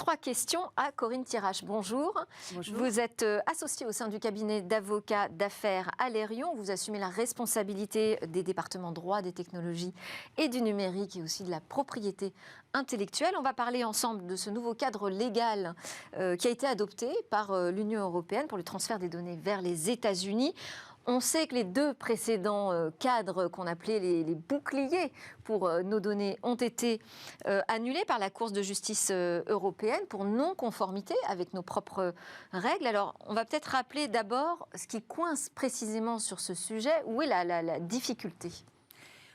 3 questions à Corinne Thiérache. Bonjour. Bonjour. Vous êtes associée au sein du cabinet d'avocats d'affaires Allerion. Vous assumez la responsabilité des départements droit, des technologies et du numérique et aussi de la propriété intellectuelle. On va parler ensemble de ce nouveau cadre légal qui a été adopté par l'Union européenne pour le transfert des données vers les États-Unis. On sait que les 2 précédents cadres qu'on appelait les boucliers pour nos données ont été annulés par la Cour de justice européenne pour non-conformité avec nos propres règles. Alors, on va peut-être rappeler d'abord ce qui coince précisément sur ce sujet. Où est la difficulté ?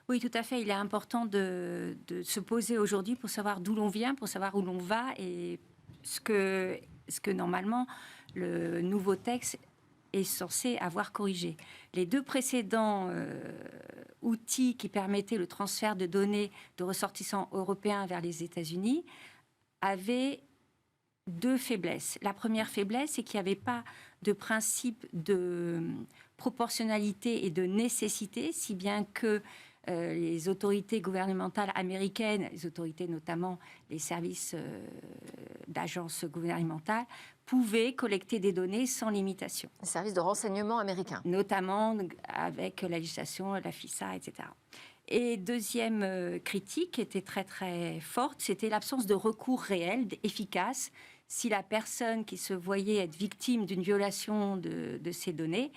Oui, tout à fait. Il est important de se poser aujourd'hui pour savoir d'où l'on vient, pour savoir où l'on va et ce que normalement le nouveau texte est censé avoir corrigé. Les 2 précédents outils qui permettaient le transfert de données de ressortissants européens vers les États-Unis avaient 2 faiblesses. La première faiblesse, c'est qu'il n'y avait pas de principe de proportionnalité et de nécessité, si bien que les autorités gouvernementales américaines, les autorités notamment les services d'agences gouvernementales, pouvaient collecter des données sans limitation. Les services de renseignement américains. Notamment avec la législation, la FISA, etc. Et deuxième critique, qui était très très forte, c'était l'absence de recours réel, efficace, si la personne qui se voyait être victime d'une violation de ces données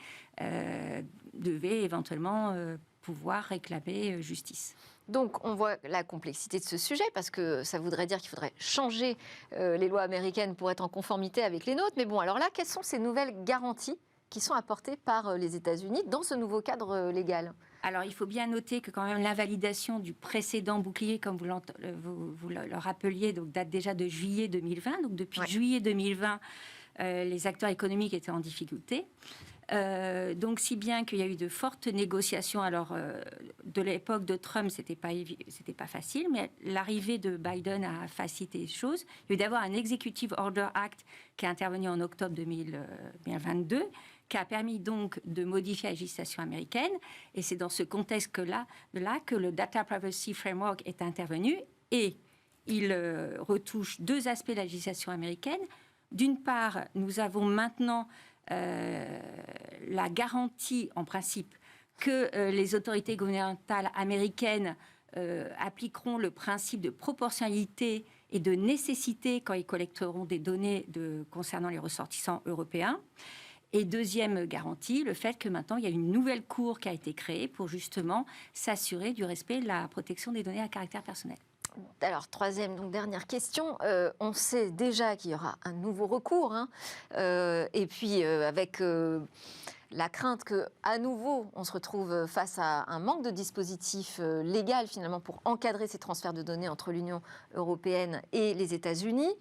devait éventuellement pouvoir réclamer justice. Donc, on voit la complexité de ce sujet, parce que ça voudrait dire qu'il faudrait changer les lois américaines pour être en conformité avec les nôtres. Mais bon, alors là, quelles sont ces nouvelles garanties qui sont apportées par les États-Unis dans ce nouveau cadre légal ? Alors, il faut bien noter que quand même l'invalidation du précédent bouclier, comme vous le rappeliez, donc, date déjà de juillet 2020. Donc, depuis juillet 2020, les acteurs économiques étaient en difficulté. Donc, si bien qu'il y a eu de fortes négociations. Alors, de l'époque de Trump, c'était pas facile, mais l'arrivée de Biden a facilité les choses. Il y a eu d'abord un Executive Order Act qui est intervenu en octobre 2022, qui a permis donc de modifier la législation américaine. Et c'est dans ce contexte-là que le Data Privacy Framework est intervenu. Et il retouche 2 aspects de la législation américaine. D'une part, nous avons maintenant la garantie, en principe, que les autorités gouvernementales américaines appliqueront le principe de proportionnalité et de nécessité quand ils collecteront des données concernant les ressortissants européens. Et deuxième garantie, le fait que maintenant, il y a une nouvelle cour qui a été créée pour justement s'assurer du respect de la protection des données à caractère personnel. Alors, troisième, donc dernière question. On sait déjà qu'il y aura un nouveau recours, et puis avec la crainte qu'à nouveau, on se retrouve face à un manque de dispositif légal, finalement, pour encadrer ces transferts de données entre l'Union européenne et les États-Unis.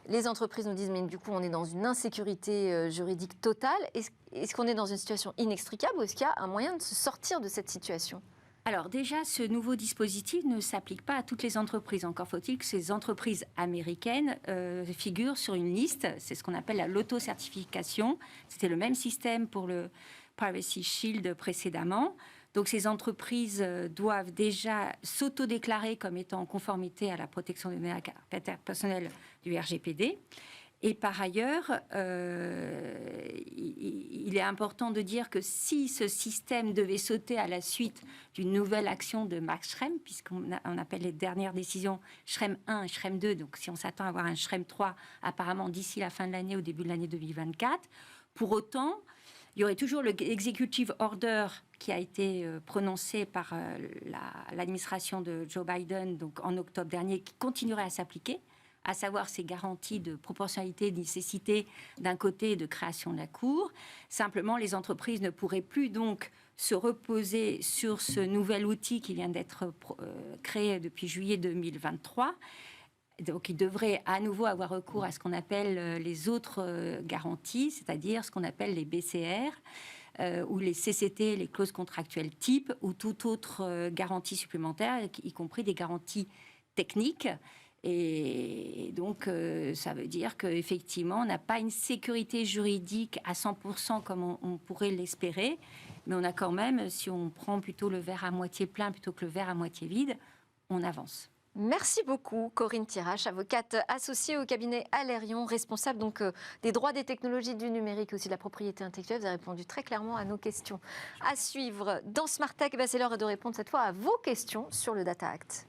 Les entreprises nous disent, mais du coup, on est dans une insécurité juridique totale. Est-ce qu'on est dans une situation inextricable ou est-ce qu'il y a un moyen de se sortir de cette situation ? Alors déjà, ce nouveau dispositif ne s'applique pas à toutes les entreprises. Encore faut-il que ces entreprises américaines figurent sur une liste. C'est ce qu'on appelle l'auto-certification. C'était le même système pour le Privacy Shield précédemment. Donc ces entreprises doivent déjà s'auto-déclarer comme étant en conformité à la protection des données à caractère personnel du RGPD. Et par ailleurs, il est important de dire que si ce système devait sauter à la suite d'une nouvelle action de Max Schrems, puisqu'on appelle les dernières décisions Schrems 1 et Schrems 2, donc si on s'attend à avoir un Schrems 3 apparemment d'ici la fin de l'année, au début de l'année 2024, pour autant, il y aurait toujours le Executive Order qui a été prononcé par l'administration de Joe Biden donc en octobre dernier, qui continuerait à s'appliquer, à savoir ces garanties de proportionnalité, de nécessité d'un côté de création de la Cour. Simplement, les entreprises ne pourraient plus donc se reposer sur ce nouvel outil qui vient d'être créé depuis juillet 2023. Donc, ils devraient à nouveau avoir recours à ce qu'on appelle les autres garanties, c'est-à-dire ce qu'on appelle les BCR, ou les CCT, les clauses contractuelles type, ou toute autre garantie supplémentaire, y compris des garanties techniques. Et donc, ça veut dire qu'effectivement, on n'a pas une sécurité juridique à 100% comme on pourrait l'espérer, mais on a quand même, si on prend plutôt le verre à moitié plein plutôt que le verre à moitié vide, on avance. Merci beaucoup, Corinne Thierache, avocate associée au cabinet Alerion, responsable donc des droits des technologies du numérique et aussi de la propriété intellectuelle. Vous avez répondu très clairement à nos questions. À suivre dans Smart Tech, c'est l'heure de répondre cette fois à vos questions sur le Data Act.